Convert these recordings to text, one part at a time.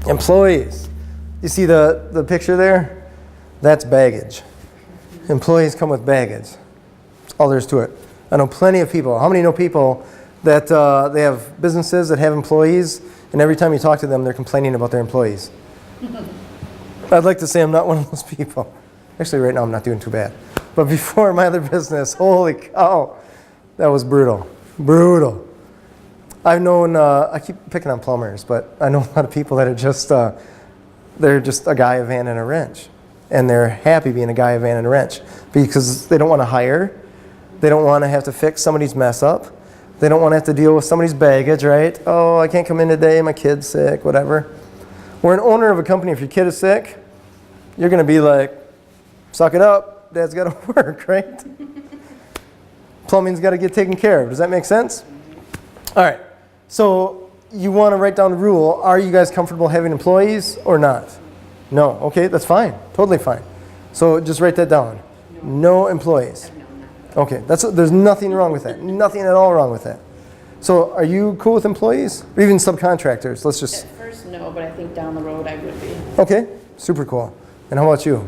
Employees. You see the picture there? That's baggage. Employees come with baggage. That's all there is to it. I know plenty of people. How many know people that they have businesses that have employees, and every time you talk to them, they're complaining about their employees? I'd like to say I'm not one of those people. Actually, right now I'm not doing too bad. But before my other business, holy cow, that was brutal. Brutal. I've known, I keep picking on plumbers, but I know a lot of people that are just, they're just a guy, a van, and a wrench. And they're happy being a guy, a van, and a wrench because they don't want to hire. They don't want to have to fix somebody's mess up. They don't want to have to deal with somebody's baggage, right? Oh, I can't come in today, my kid's sick, whatever. We're an owner of a company. If your kid is sick, you're going to be like, suck it up, dad's got to work, right? Plumbing's got to get taken care of. Does that make sense? All right. So you want to write down the rule. Are you guys comfortable having employees or not? No. Okay, that's fine. Totally fine. So just write that down. No employees. Okay, there's nothing wrong with that. Nothing at all wrong with that. So are you cool with employees? Or even subcontractors? Let's just... At first, no, but I think down the road I would be. Okay, super cool. And how about you?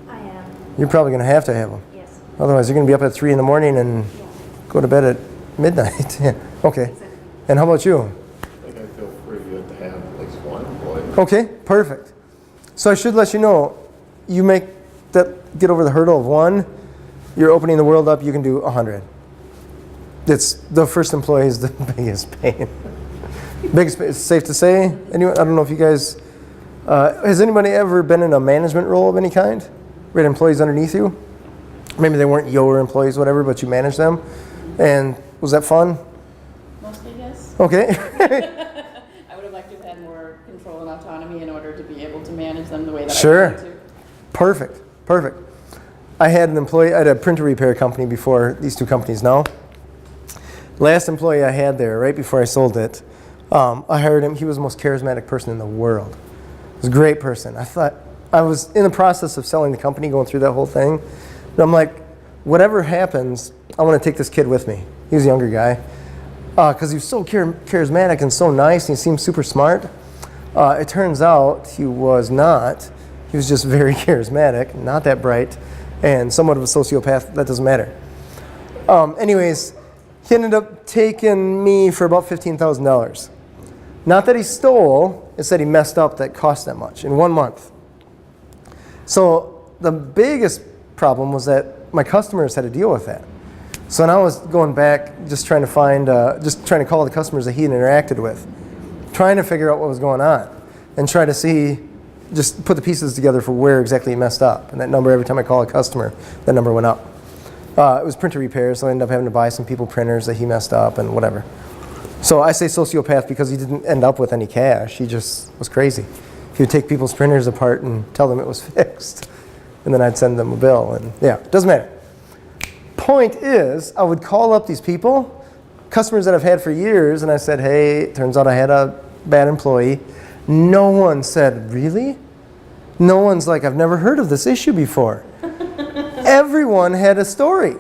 I am. You're probably going to have them. Yes. Otherwise, you're going to be up at 3 in the morning and go to bed at midnight. Yeah. Okay. Exactly. And how about you? I think I feel pretty good to have at least one employee. Okay, perfect. So I should let you know, you get over the hurdle of 1, you're opening the world up, you can do 100. It's the first employee is the biggest pain. It's safe to say. Anyone? I don't know if you guys, has anybody ever been in a management role of any kind? We had employees underneath you? Maybe they weren't your employees, whatever, but you managed them. And was that fun? Mostly, yes. Okay. I would have liked to have had more control and autonomy in order to be able to manage them the way that Sure. I wanted to. Perfect. Perfect. I had a printer repair company before these two companies now. Last employee I had there, right before I sold it, I hired him. He was the most charismatic person in the world. He was a great person. I was in the process of selling the company, going through that whole thing. And I'm like, whatever happens, I want to take this kid with me. He was a younger guy. Because he was so charismatic and so nice, and he seemed super smart. It turns out he was not. He was just very charismatic, not that bright, and somewhat of a sociopath. That doesn't matter. Anyways, he ended up taking me for about $15,000. Not that he stole, it's that he messed up that cost that much in 1 month. So the biggest problem was that my customers had to deal with that. So now I was going back, just trying to call the customers that he had interacted with, trying to figure out what was going on, and try to see, just put the pieces together for where exactly he messed up. And that number, every time I call a customer, that number went up. It was printer repairs, so I ended up having to buy some people printers that he messed up and whatever. So I say sociopath because he didn't end up with any cash. He just was crazy. He would take people's printers apart and tell them it was fixed. And then I'd send them a bill. And yeah, it doesn't matter. Point is, I would call up these people, customers that I've had for years, and I said, hey, it turns out I had a bad employee. No one said, really? No one's like, I've never heard of this issue before. Everyone had a story.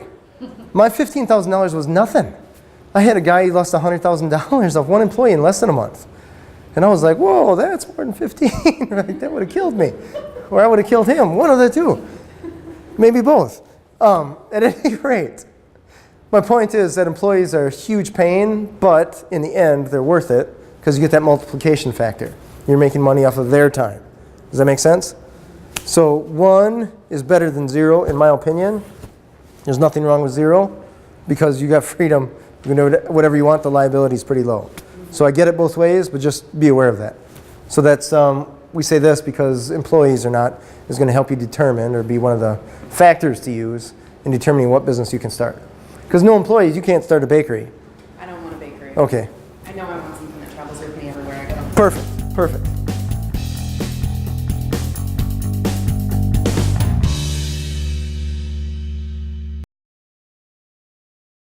My $15,000 was nothing. I had a guy, he lost $100,000 off one employee in less than a month. And I was like, whoa, that's more than 15. Like, that would have killed me. Or I would have killed him. One of the two. Maybe both. At any rate, my point is that employees are a huge pain, but in the end, they're worth it because you get that multiplication factor. You're making money off of their time. Does that make sense? So 1 is better than 0, in my opinion. There's nothing wrong with 0 because you got freedom. You can do whatever you want. The liability is pretty low. So I get it both ways, but just be aware of that. So that's, we say this because employees is going to help you determine or be one of the factors to use in determining what business you can start. Because no employees, you can't start a bakery. I don't want a bakery. Okay. I know I want something that travels with me everywhere I go. Perfect. Perfect.